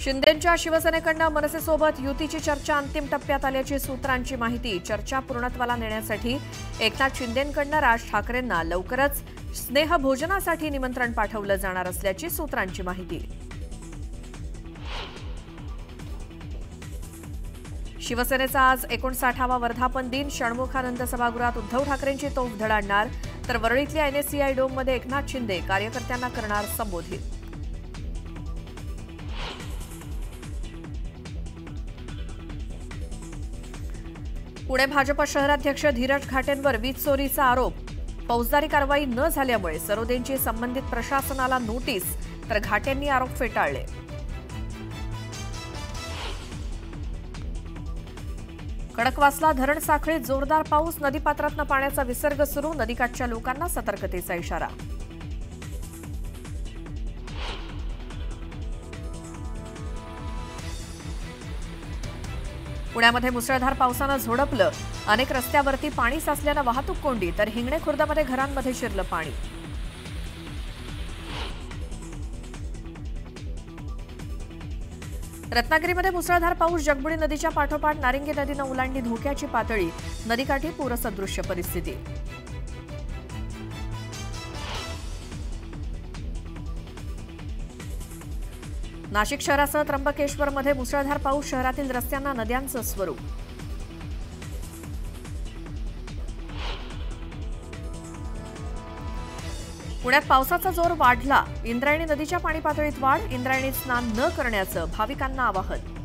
शिंदेंच्या शिवसेनेकडून मनसेसोबत युतीची चर्चा अंतिम टप्प्यात आल्याची सूत्रांची माहिती। चर्चा पूर्णत्वाला नेण्यासाठी एकनाथ शिंदेंकडून राज ठाकरेंना लवकरच स्नेहभोजनासाठी निमंत्रण पाठवलं जाणार असल्याची सूत्रांची माहिती। शिवसेनेचा आज 59वा वर्धापन दिन। षण्मुखानंद सभागृहात उद्धव ठाकरेंची तोफ धडाडणार, तर वरळीतल्या NSCI डोममध्ये एकनाथ शिंदे कार्यकर्त्यांना करणार संबोधित। पुणे भाजप शहराध्यक्ष धीरज घाटेंवर वीज चोरीचा आरोप। फौजदारी कारवाई न झाल्यामुळे सरोदेंची संबंधित प्रशासनाला नोटीस, तर घाटेंनी आरोप फेटाळले। खडकवासला धरण साखळीत जोरदार पाऊस। नदीपात्रातून पाण्याचा विसर्ग सुरू। नदीकाठच्या लोकांना सतर्कतेचा इशारा। पुण्यामध्ये मुसळधार पावसानं झोडपलं। अनेक रस्त्यावरती पाणी साचल्यानं वाहतूक कोंडी, तर हिंगणे खुर्दमध्ये घरांमध्ये शिरलं पाणी। रत्नागिरीमध्ये मुसळधार पाऊस। जगबुडी नदीच्या पाठोपाठ नारिंगी नदीनं ओलांडली धोक्याची पातळी। नदीकाठी पूरसदृश्य परिस्थिती। नाशिक शहरासह त्र्यंबकेश्वरमध्ये मुसळधार पाऊस। शहरातील रस्त्यांना नद्यांचं स्वरूप। पुण्यात पावसाचा जोर वाढला। इंद्रायणी नदीच्या पाणी पातळीत वाढ। इंद्रायणीत स्नान न करण्याचं भाविकांना आवाहन।